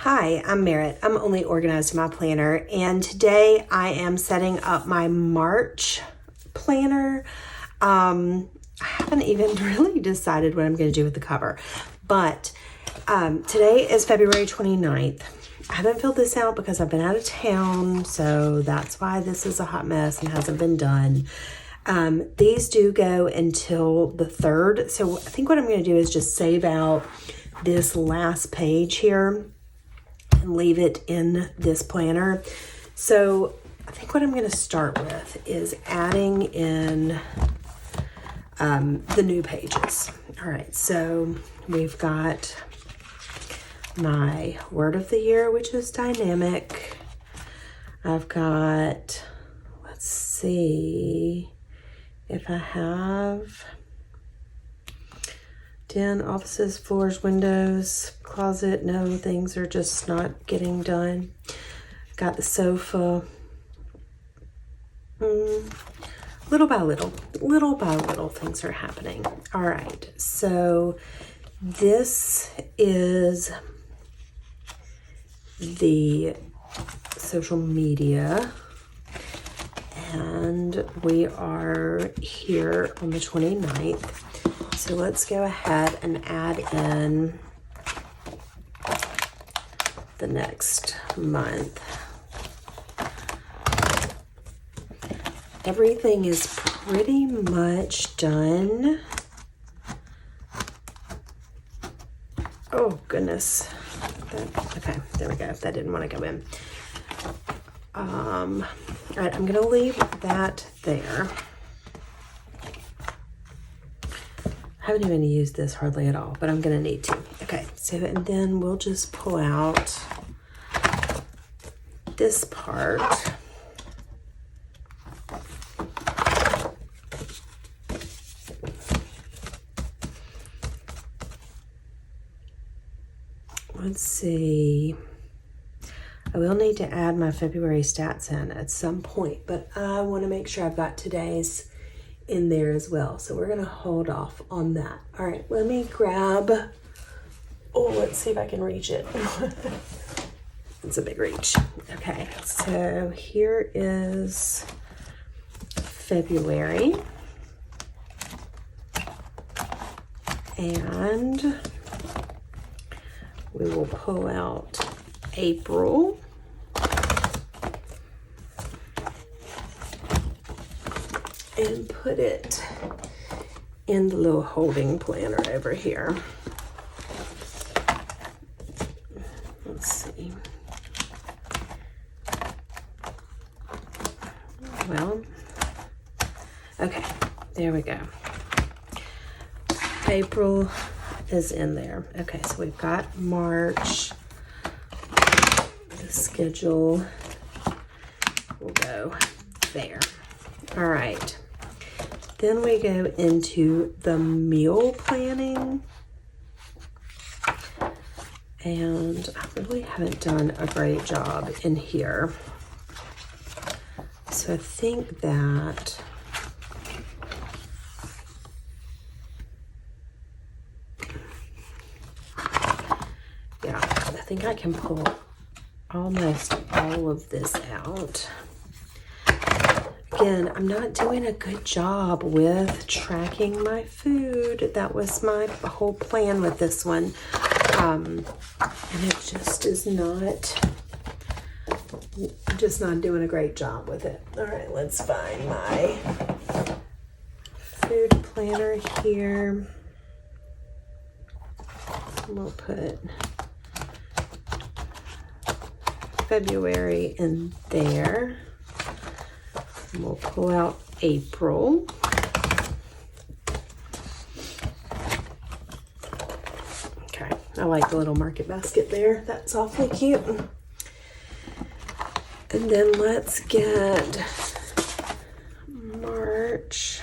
Hi, I'm Merritt. I'm only organized in my planner, and today I am setting up my March planner. I haven't even really decided what I'm going to do with the cover, but today is February 29th. I haven't filled this out because I've been out of town, so that's why this is a hot mess and hasn't been done. These do go until the 3rd, so I think what I'm going to do is just save out this last page here and leave it in this planner. So I think what I'm going to start with is adding in the new pages. All right, so we've got my word of the year, which is dynamic. I've got, let's see if I have den, offices, floors, windows, closet. No, things are just not getting done. Got the sofa. Little by little things are happening. All right, so this is the social media, and we are here on the 29th. So let's go ahead and add in the next month. Everything is pretty much done. Oh goodness. Okay, there we go. That didn't want to go in. All right, I'm gonna leave that there. I haven't even used this hardly at all, but I'm gonna need to. Okay, so and then we'll just pull out this part. Let's see. I will need to add my February stats in at some point, but I want to make sure I've got today's in there as well. So we're going to hold off on that. All right, let me grab, let's see if I can reach it. It's a big reach. Okay, so here is February. And we will pull out April. And put it in the little holding planner over here. Let's see. Well, okay, there we go. April is in there. Okay, so we've got March. The schedule will go there. All right. Then we go into the meal planning. And I really haven't done a great job in here. So I think that I think I can pull almost all of this out. Again, I'm not doing a good job with tracking my food. That was my whole plan with this one. And it just is not, I'm just not doing a great job with it. All right, let's find my food planner here. We'll put February in there. We'll pull out April. Okay, I like the little market basket there. That's awfully cute. And then let's get March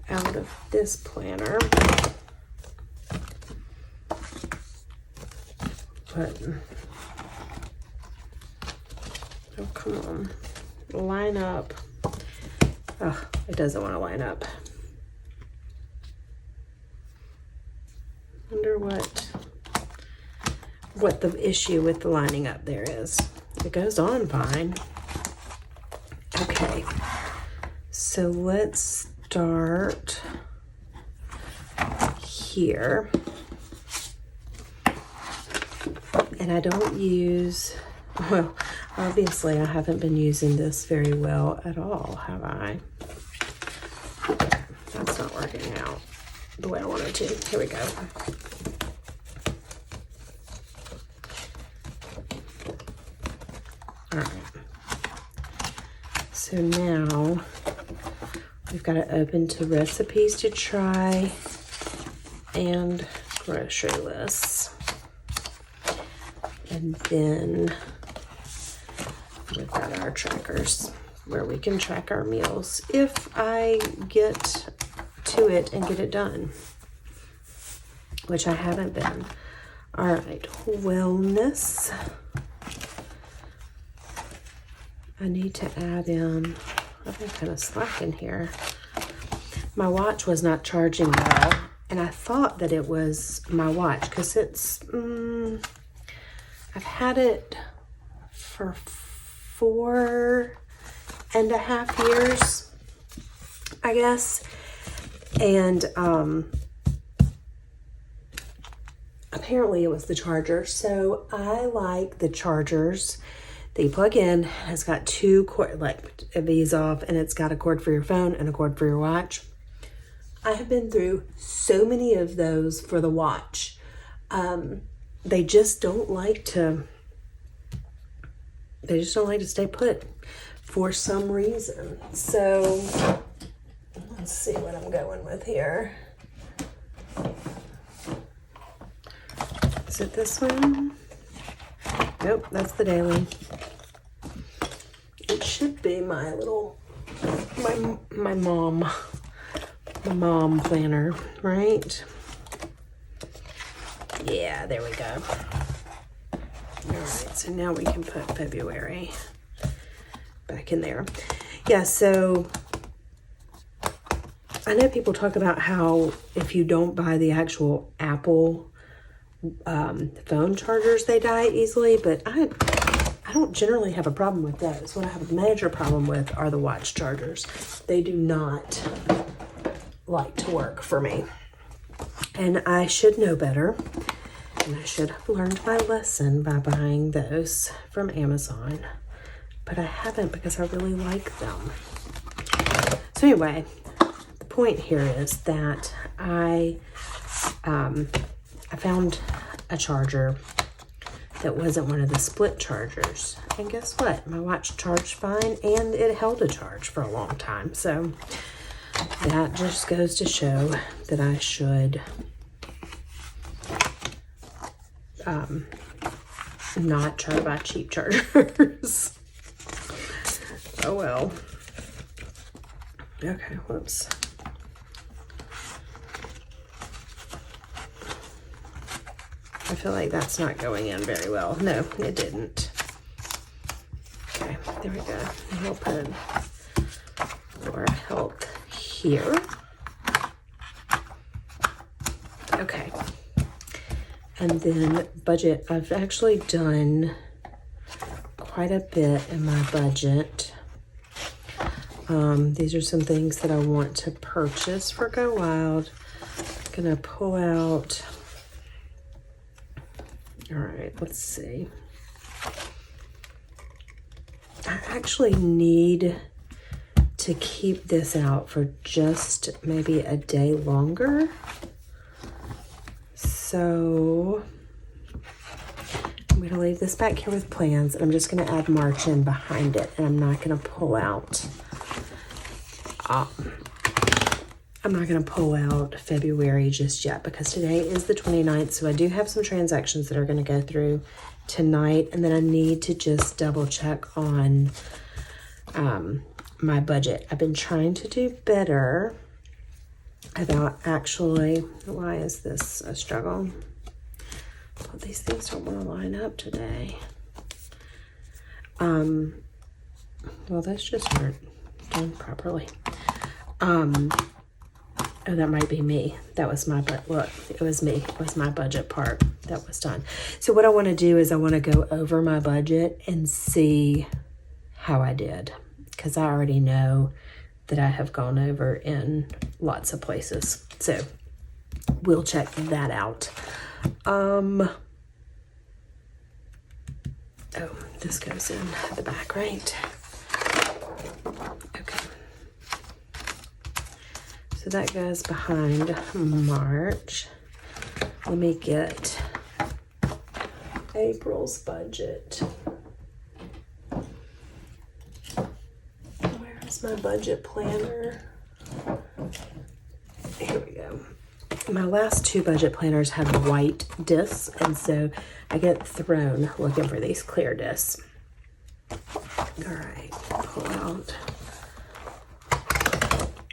out of this planner. But, oh, come on. Line up. Oh, it doesn't want to line up. Wonder what what the issue with the lining up there is. It goes on fine. Okay, so let's start here. And I don't use, well, obviously I haven't been using this very well at all, have I? That's not working out the way I wanted to. Here we go. All right. So now we've got to open to recipes to try and grocery lists. And then we've got our trackers where we can track our meals if I get to it and get it done, which I haven't been. All right, wellness. I need to add in, I've been kind of slacking here. My watch was not charging well, and I thought that it was my watch because it's, I've had it for 4.5 years, I guess. And apparently it was the charger. So I like the chargers that you plug in. It's got two cord, like these off, and it's got a cord for your phone and a cord for your watch. I have been through so many of those for the watch. They just don't like to stay put for some reason. So let's see what I'm going with here. Is it this one? Nope, that's the daily. It should be my little, my mom planner, right? Yeah, there we go. All right, so now we can put February back in there. Yeah, so I know people talk about how if you don't buy the actual Apple phone chargers, they die easily, but I don't generally have a problem with those. What I have a major problem with are the watch chargers. They do not like to work for me. And I should know better. And I should have learned my lesson by buying those from Amazon. But I haven't because I really like them. So anyway, the point here is that I found a charger that wasn't one of the split chargers. And guess what? My watch charged fine and it held a charge for a long time. So that just goes to show that I should not try to buy cheap chargers. Oh well. Okay, whoops. I feel like that's not going in very well. No, it didn't. Okay, there we go. And we'll put our health here. Okay. And then budget. I've actually done quite a bit in my budget. These are some things that I want to purchase for Go Wild. I'm gonna pull out. All right, let's see. I actually need to keep this out for just maybe a day longer. So I'm going to leave this back here with plans, and I'm just going to add March in behind it, and I'm not going to pull out February just yet because today is the 29th, so I do have some transactions that are going to go through tonight, and then I need to just double check on my budget. I've been trying to do better about actually, why is this a struggle? Well, these things don't want to line up today. Well, those just aren't done properly. Oh, that might be me. That was my, look, it was me. It was my budget part that was done. So what I want to do is I want to go over my budget and see how I did. Because I already know that I have gone over in lots of places. So we'll check that out. Oh, this goes in the back, right? Okay. So that goes behind March. Let me get April's budget. Where is my budget planner? Here we go. My last two budget planners have white discs, and so I get thrown looking for these clear discs. All right, pull out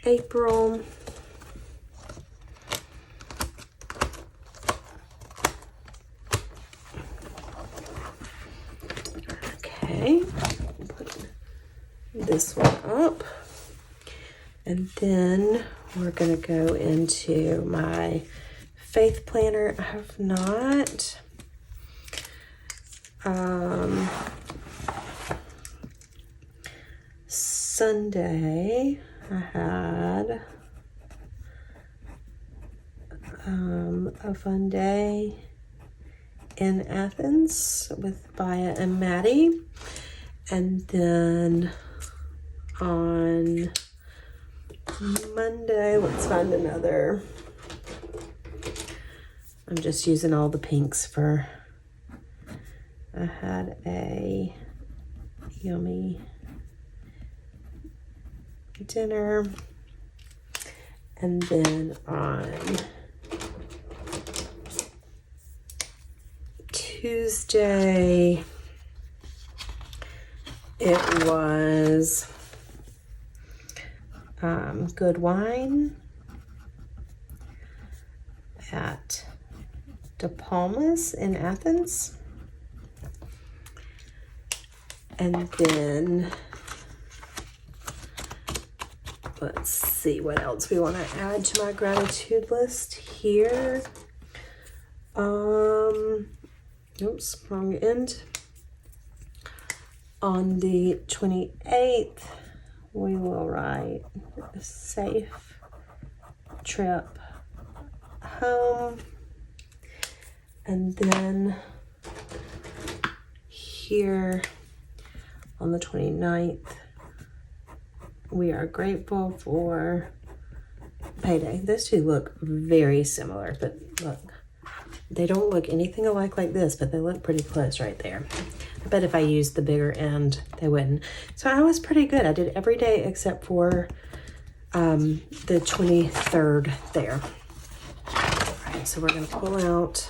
April. Okay, put this one up, and then we're gonna go into my faith planner. I have not Sunday I had a fun day in Athens with Baya and Maddie, and then on Monday, let's find another. I'm just using all the pinks for, I had a yummy dinner. And then on Tuesday, it was good wine at De Palmas in Athens. And then let's see what else we want to add to my gratitude list here. Oops, wrong end. On the 28th, we will write a safe trip home. And then here on the 29th, we are grateful for payday. Those two look very similar, but look, they don't look anything alike like this, but they look pretty close right there. I bet if I used the bigger end, they wouldn't. So I was pretty good. I did every day except for the 23rd there. All right, so we're going to pull out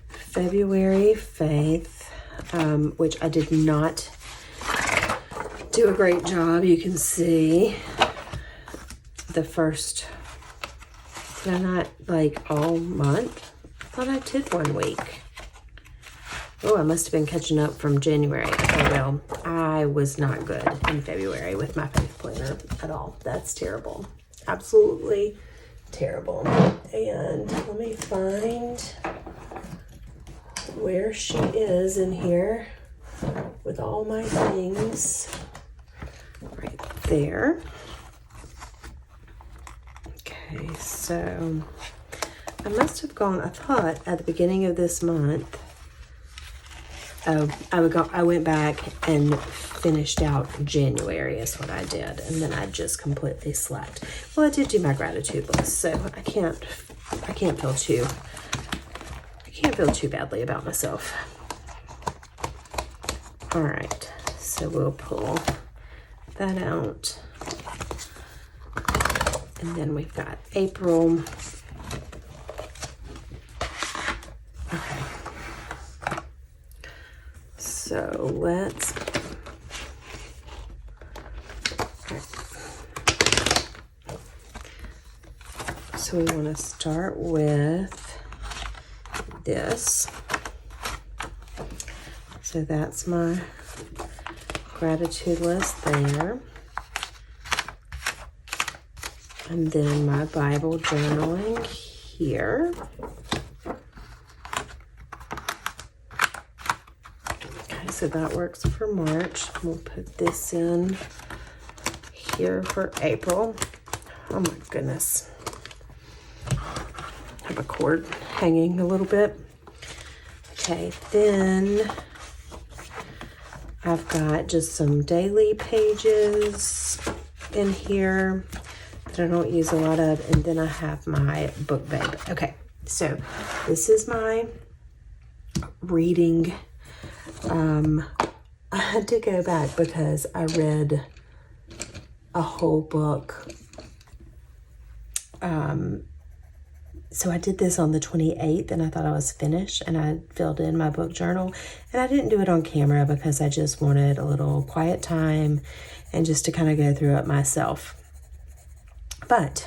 February faith, which I did not do a great job. You can see the first, did I not like all month? I thought I did 1 week. Oh, I must have been catching up from January. Okay, well, I was not good in February with my faith planner at all. That's terrible. Absolutely terrible. And let me find where she is in here with all my things. Right there. Okay, so I must have gone, I thought at the beginning of this month, I went back and finished out January is what I did, and then I just completely slacked. Well, I did do my gratitude list, so I can't feel too badly about myself. All right, so we'll pull that out, and then we've got April. Okay. So let's, so we want to start with this. So that's my gratitude list there. And then my Bible journaling here. Okay, so that works for March. We'll put this in here for April. Oh my goodness. I have a cord hanging a little bit. Okay, then I've got just some daily pages in here that I don't use a lot of, and then I have my book babe. Okay, so this is my reading. I had to go back because I read a whole book. So I did this on the 28th, and I thought I was finished, and I filled in my book journal, and I didn't do it on camera because I just wanted a little quiet time and just to kind of go through it myself. But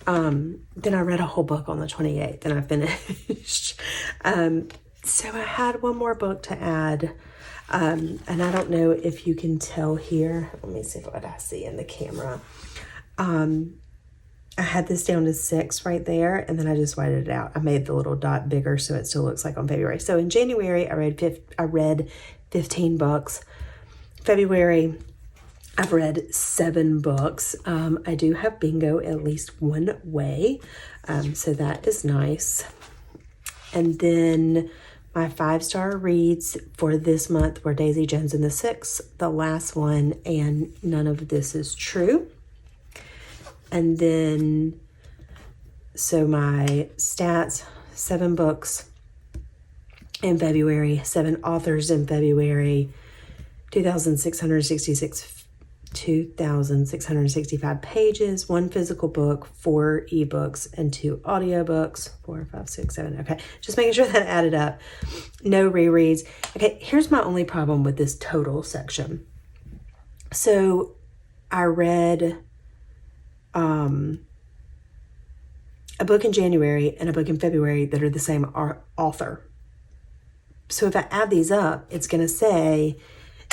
then I read a whole book on the 28th, and I finished. So I had one more book to add, and I don't know if you can tell here. Let me see what I see in the camera. I had this down to 6 right there, and then I just whited it out. I made the little dot bigger so it still looks like on February. So in January, I read 15 books. February, I've read 7 books. I do have bingo at least one way, so that is nice. And then my 5-star reads for this month were Daisy Jones and the Six, the last one, and None of This Is True. And then, so my stats, 7 books in February, 7 authors in February, 2,665 pages, 1 physical book, 4 ebooks, and 2 audiobooks. 4, 5, 6, 7. Okay, just making sure that added up. No rereads. Okay, here's my only problem with this total section. So I read a book in January and a book in February that are the same author. So if I add these up, it's going to say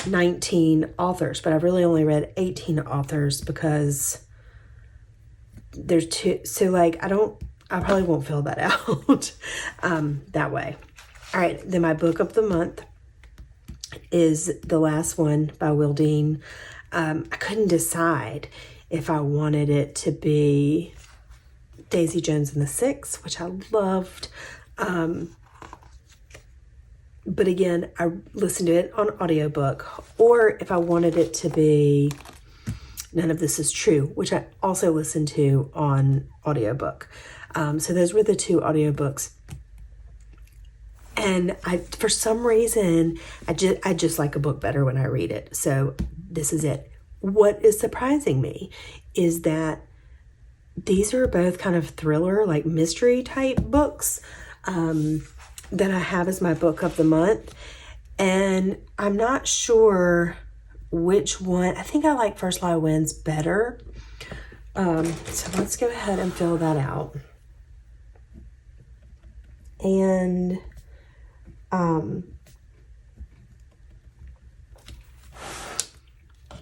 19 authors, but I've really only read 18 authors because there's 2. So like, I probably won't fill that out that way. All right. Then my book of the month is the last one by Will Dean. I couldn't decide if I wanted it to be Daisy Jones and the Six, which I loved. But again, I listened to it on audiobook, or if I wanted it to be None of This Is True, which I also listened to on audiobook. So those were the 2 audiobooks. And for some reason, I just like a book better when I read it. So this is it. What is surprising me is that these are both kind of thriller, like mystery type books that I have as my book of the month. And I'm not sure which one. I think I like First Lie Wins better. So let's go ahead and fill that out. And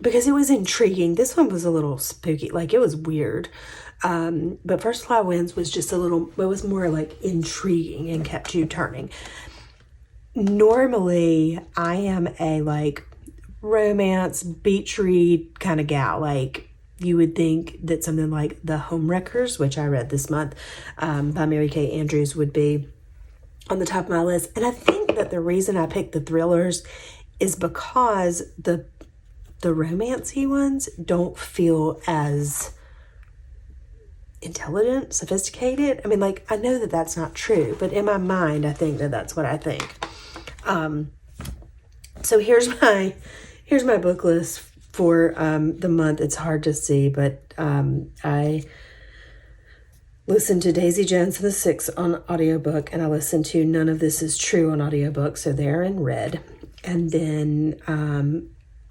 because it was intriguing. This one was a little spooky, like it was weird. But First Lie Wins was just it was more like intriguing and kept you turning. Normally, I am a like romance, beach read kind of gal. Like you would think that something like The Homewreckers, which I read this month, by Mary Kay Andrews would be on the top of my list. And I think that the reason I picked the thrillers is because the romancy ones don't feel as intelligent, sophisticated. I mean, like, I know that that's not true, but in my mind, I think that that's what I think. So here's my book list for the month. It's hard to see, but I listened to Daisy Jones and the Six on audiobook, and I listened to None of This Is True on audiobook, so they're in red. And then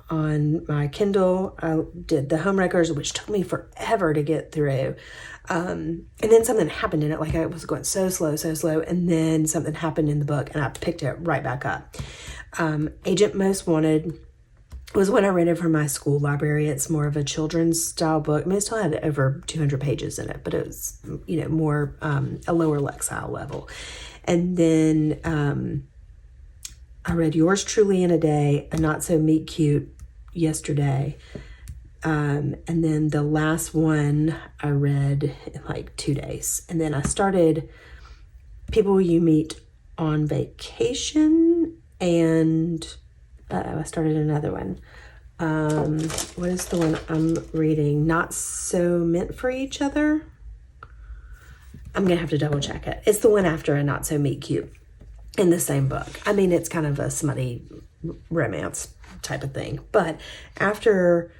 on my Kindle, I did The Homewreckers, which took me forever to get through. And then something happened in it, like I was going so slow, and then something happened in the book, and I picked it right back up. Agent Most Wanted, was one I rented from my school library. It's more of a children's style book. I mean, it still had over 200 pages in it, but it was, you know, more a lower Lexile level. And then I read Yours Truly in a day, A Not So Meet Cute yesterday. And then the last one I read in like 2 days. And then I started People You Meet on Vacation, and I started another one. What is the one I'm reading? Not So Meant for Each Other. I'm going to have to double check it. It's the one after A Not So Meet Cute in the same book. I mean, it's kind of a smutty romance type of thing. But after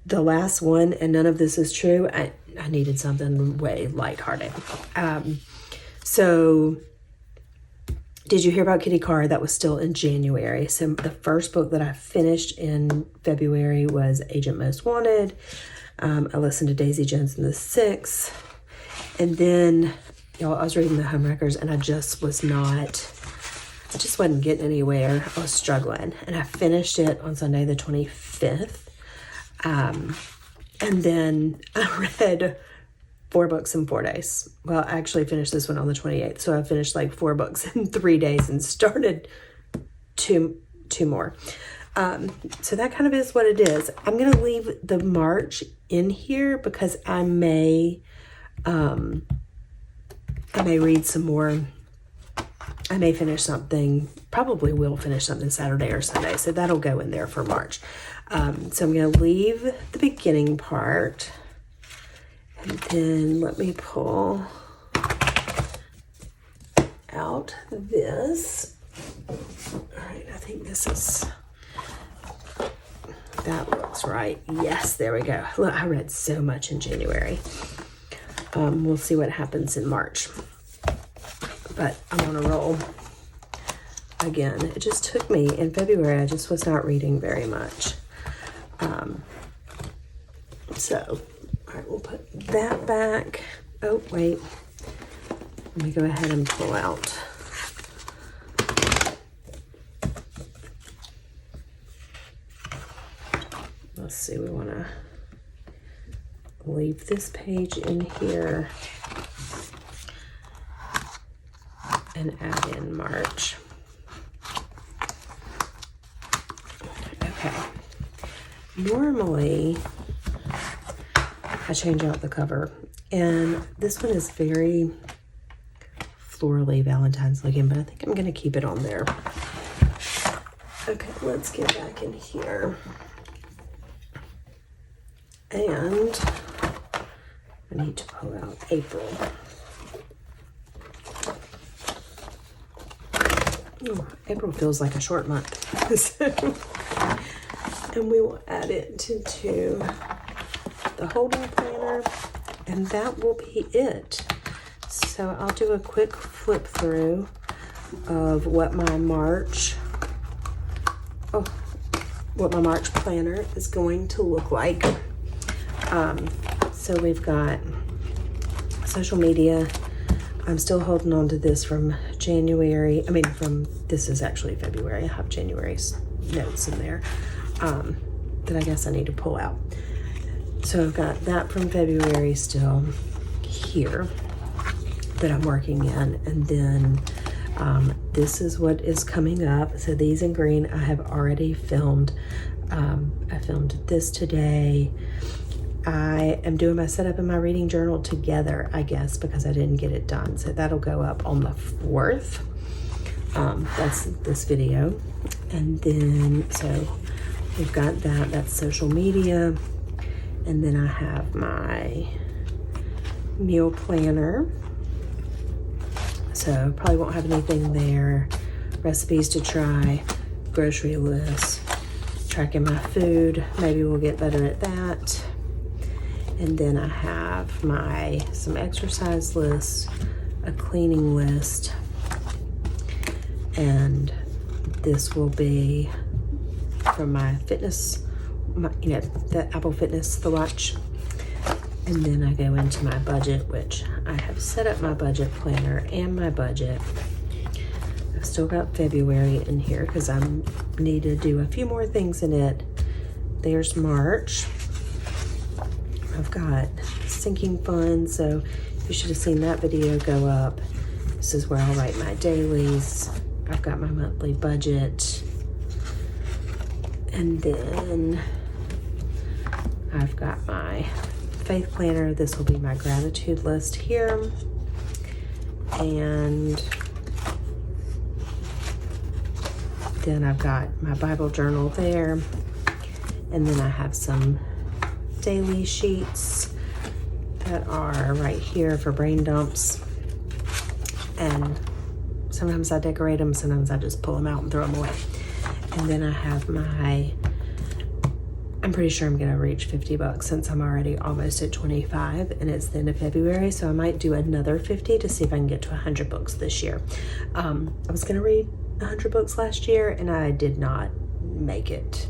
the last one, and none of this is true, I needed something way lighthearted. So did you hear about Kitty Carr? That was still in January. So the first book that I finished in February was Agent Most Wanted. I listened to Daisy Jones and the Six. And then, y'all, I was reading the Homewreckers, and I just wasn't getting anywhere. I was struggling. And I finished it on Sunday the 25th. And then I read 4 books in 4 days. Well, I actually finished this one on the 28th. So I finished like 4 books in 3 days and started two more. So that kind of is what it is. I'm going to leave the March in here because I may read some more. I may finish something, probably will finish something Saturday or Sunday. So that'll go in there for March. So I'm going to leave the beginning part. And then let me pull out this. All right, I think this is, that looks right. Yes, there we go. Look, I read so much in January. We'll see what happens in March. But I'm on a roll. Again, it just took me, in February, I just was not reading very much. So, all right, we'll put that back. Oh, wait. Let me go ahead and pull out. Let's see, we want to leave this page in here and add in March. Okay. Normally, I change out the cover, and this one is very florally Valentine's looking, but I think I'm going to keep it on there. Okay, let's get back in here. And I need to pull out April. Oh, April feels like a short month. So, and we will add it to the holding planner, and that will be it. So I'll do a quick flip through of what my March planner is going to look like. So we've got social media. I'm still holding on to this from January. This is actually February. I have January's notes in there that I guess I need to pull out. So I've got that from February still here that I'm working in. And then this is what is coming up. So these in green I have already filmed. I filmed this today. I am doing my setup and my reading journal together, I guess, because I didn't get it done. So that'll go up on the 4th. That's this video. And then, so we've got that. That's social media. And then I have my meal planner. So probably won't have anything there. Recipes to try, grocery list, tracking my food. Maybe we'll get better at that. And then I have some exercise lists, a cleaning list, and this will be from my fitness, the Apple Fitness, the watch. And then I go into my budget, which I have set up my budget planner and my budget. still got February in here because I need to do a few more things in it. There's March. I've got sinking funds, so you should have seen that video go up. This is where I'll write my dailies. I've got my monthly budget. And then I've got my faith planner. This will be my gratitude list here. And then I've got my Bible journal there. And then I have some daily sheets that are right here for brain dumps. And sometimes I decorate them, sometimes I just pull them out and throw them away. And then I have my, I'm pretty sure I'm gonna reach 50 bucks since I'm already almost at 25 and it's the end of February, so I might do another 50 to see if I can get to 100 books this year. I was gonna read 100 books last year and I did not make it.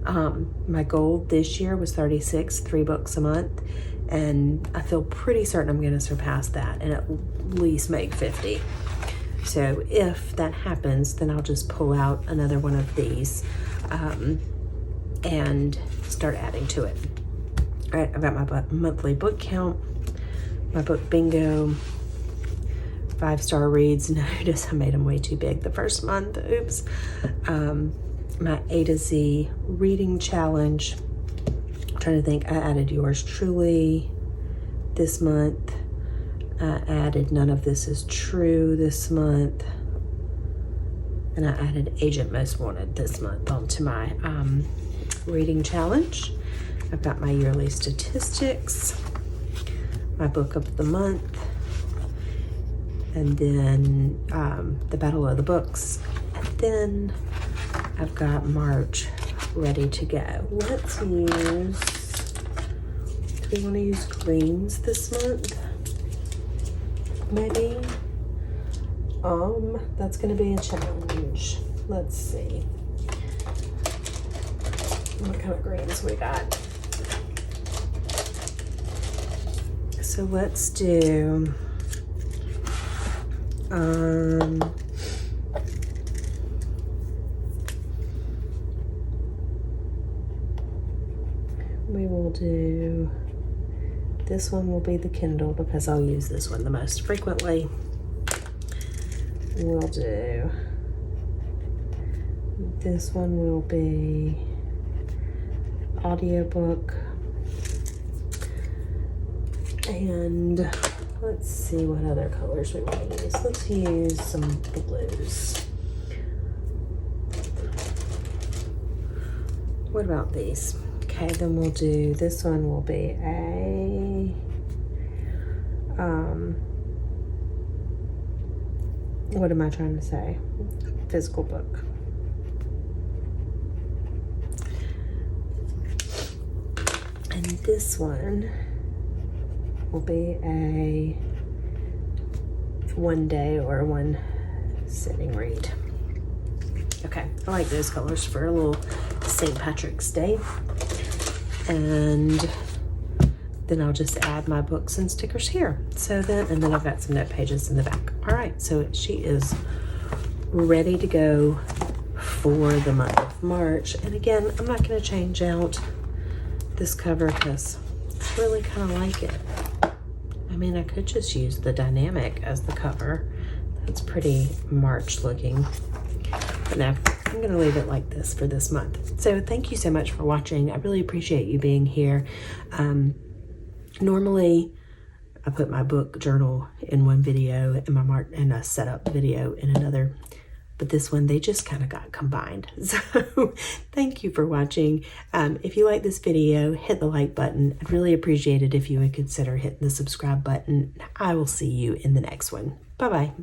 My goal this year was 36, 3 books a month, and I feel pretty certain I'm gonna surpass that and at least make 50. So if that happens, then I'll just pull out another one of these and start adding to it. All right, I've got my monthly book count, my book bingo, 5-star reads. Notice I made them way too big the first month, oops. My A to Z reading challenge. I'm trying to think, I added yours truly this month. I added None of This Is True this month. And I added Agent Most Wanted this month onto my reading challenge. I've got my yearly statistics, my book of the month, and then the Battle of the Books. And then I've got March ready to go. Let's use, do we want to use greens this month? Maybe. That's gonna be a challenge. Let's see. What kind of greens we got? So let's do, we will do, this one will be the Kindle because I'll use this one the most frequently. We'll do, this one will be audiobook. And let's see what other colors we want to use. Let's use some blues. What about these? Okay, then we'll do, this one will be a, what am I trying to say? Physical book. And this one will be a one day or one sitting read. Okay, I like those colors for a little St. Patrick's Day. And then I'll just add my books and stickers here. So then, and then I've got some note pages in the back. All right, so she is ready to go for the month of March. And again, I'm not gonna change out this cover because I really kind of like it. I mean, I could just use the dynamic as the cover. That's pretty March looking. But now I'm gonna leave it like this for this month. So thank you so much for watching. I really appreciate you being here. Normally I put my book journal in one video and my and a setup video in another, but this one, they just kind of got combined. So thank you for watching. If you like this video, hit the like button. I'd really appreciate it if you would consider hitting the subscribe button. I will see you in the next one. Bye-bye.